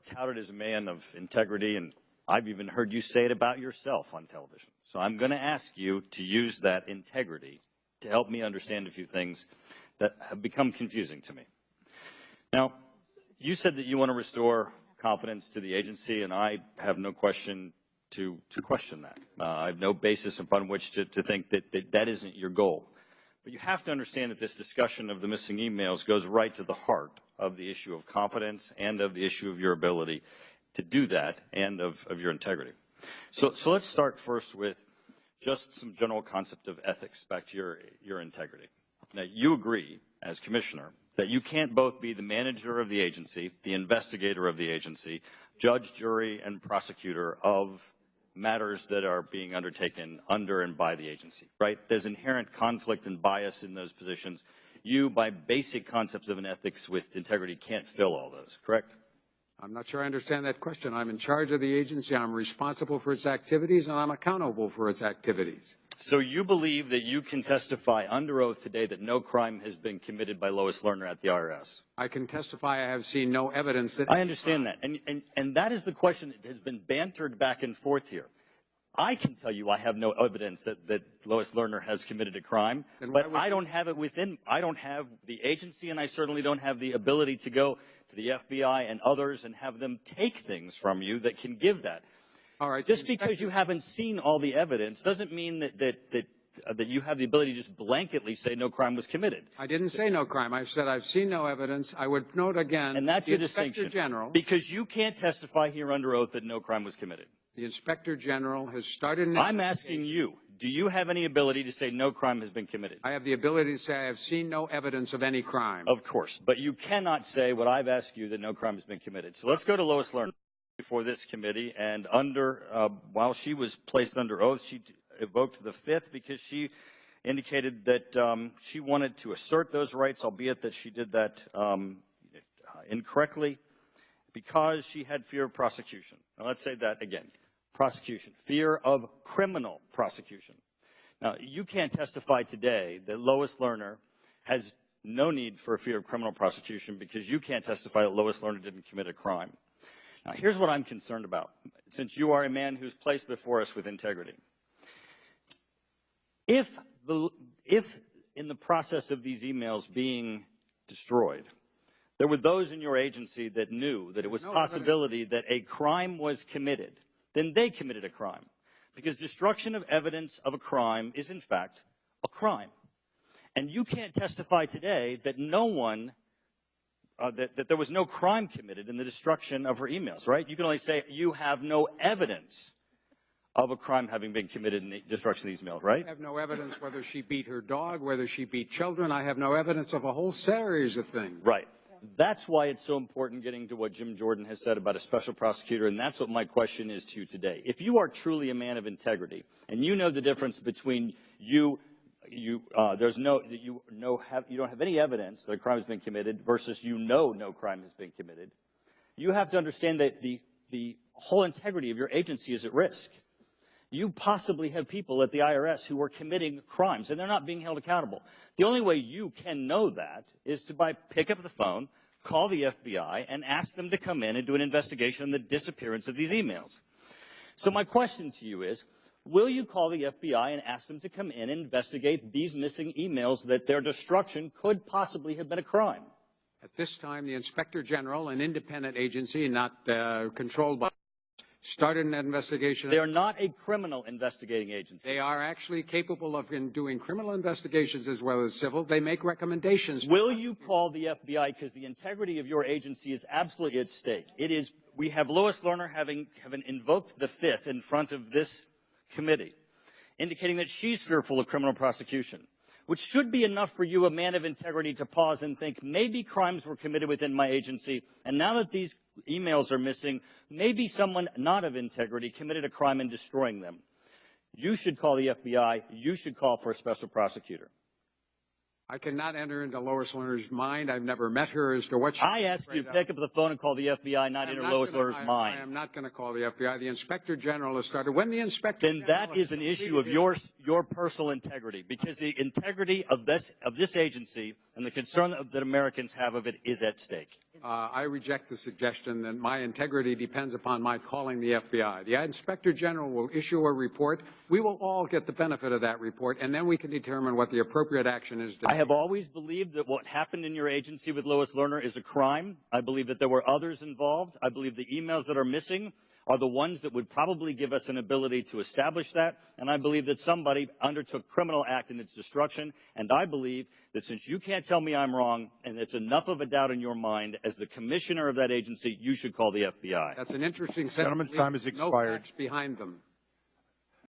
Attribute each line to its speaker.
Speaker 1: touted as a man of integrity, and I've even heard you say it about yourself on television. So I'm going to ask you to use that integrity to help me understand a few things that have become confusing to me. Now, you said that you want to restore confidence to the agency, and I have no question to question that. I have no basis upon which to think that that isn't your goal. But you have to understand that this discussion of the missing emails goes right to the heart of the issue of competence and of the issue of your ability to do that and of your integrity. So let's start first with just some general concept of ethics back to your integrity. Now, you agree, as commissioner, that you can't both be the manager of the agency, the investigator of the agency, judge, jury, and prosecutor of matters that are being undertaken under and by the agency, right? There's inherent conflict and bias in those positions. You, by basic concepts of an ethics with integrity, can't fill all those, correct?
Speaker 2: I'm not sure I understand that question. I'm in charge of the agency. I'm responsible for its activities, and I'm accountable for its activities.
Speaker 1: So you believe that you can testify under oath today that no crime has been committed by Lois Lerner at the IRS?
Speaker 2: I can testify I have seen no evidence that...
Speaker 1: I understand that. And that is the question that has been bantered back and forth here. I can tell you I have no evidence that Lois Lerner has committed a crime, but I don't have it within, I don't have the agency, and I certainly don't have the ability to go to the FBI and others and have them take things from you that can give that.
Speaker 2: All right.
Speaker 1: Just because you haven't seen all the evidence doesn't mean that you have the ability to just blanketly say no crime was committed.
Speaker 2: I didn't say no crime. I've said I've seen no evidence. I would note again,
Speaker 1: and that's
Speaker 2: the
Speaker 1: the
Speaker 2: Inspector
Speaker 1: distinction.
Speaker 2: General,
Speaker 1: because you can't testify here under oath that no crime was committed.
Speaker 2: The Inspector General has started an
Speaker 1: I'm asking you, do you have any ability to say no crime has been committed?
Speaker 2: I have the ability to say I have seen no evidence of any crime.
Speaker 1: Of course, but you cannot say what I've asked you, that no crime has been committed. So let's go to Lois Lerner before this committee, and while she was placed under oath, she evoked the Fifth because she indicated that she wanted to assert those rights, albeit that she did that incorrectly, because she had fear of prosecution. Now let's say that again. Prosecution, fear of criminal prosecution. Now, you can't testify today that Lois Lerner has no need for a fear of criminal prosecution because you can't testify that Lois Lerner didn't commit a crime. Now, here's what I'm concerned about, since you are a man who's placed before us with integrity. If in the process of these emails being destroyed, there were those in your agency that knew that it was a possibility that a crime was committed, then they committed a crime. Because destruction of evidence of a crime is, in fact, a crime. And you can't testify today that no one, that there was no crime committed in the destruction of her emails, right? You can only say you have no evidence of a crime having been committed in the destruction of these emails, right?
Speaker 2: I have no evidence whether she beat her dog, whether she beat children. I have no evidence of a whole series of things.
Speaker 1: Right. That's why it's so important getting to what Jim Jordan has said about a special prosecutor, and that's what my question is to you today. If you are truly a man of integrity, and you know the difference between you don't have any evidence that a crime has been committed versus no crime has been committed, you have to understand that the whole integrity of your agency is at risk. You possibly have people at the IRS who are committing crimes, and they're not being held accountable. The only way you can know that is to pick up the phone, call the FBI, and ask them to come in and do an investigation on the disappearance of these emails. So my question to you is, will you call the FBI and ask them to come in and investigate these missing emails that their destruction could possibly have been a crime?
Speaker 2: At this time, the Inspector General, an independent agency not controlled by, started an investigation.
Speaker 1: They are not a criminal investigating agency.
Speaker 2: They are actually capable of doing criminal investigations as well as civil. They make recommendations.
Speaker 1: Will you call the FBI, because the integrity of your agency is absolutely at stake? We have Lois Lerner having invoked the Fifth in front of this committee, indicating that she's fearful of criminal prosecution, which should be enough for you, a man of integrity, to pause and think, maybe crimes were committed within my agency, and now that these emails are missing, maybe someone not of integrity committed a crime in destroying them. You should call the FBI. You should call for a special prosecutor.
Speaker 2: I cannot enter into Lois Lerner's mind. I've never met her as to what she...
Speaker 1: I asked you to pick up the phone and call the FBI, not enter Lois Lerner's mind.
Speaker 2: I am not going to call the FBI. The Inspector General has started. When the Inspector General...
Speaker 1: Then that is an issue of your personal integrity, because the integrity of this agency and the concern that Americans have of it is at stake.
Speaker 2: I reject the suggestion that my integrity depends upon my calling the FBI. The Inspector General will issue a report. We will all get the benefit of that report, and then we can determine what the appropriate action is.
Speaker 1: I have always believed that what happened in your agency with Lois Lerner is a crime. I believe that there were others involved. I believe the emails that are missing are the ones that would probably give us an ability to establish that. And I believe that somebody undertook criminal act in its destruction. And I believe that since you can't tell me I'm wrong, and it's enough of a doubt in your mind, as the commissioner of that agency, you should call the FBI.
Speaker 2: That's an interesting sentence.
Speaker 3: Gentleman's time has expired.
Speaker 2: No facts behind them.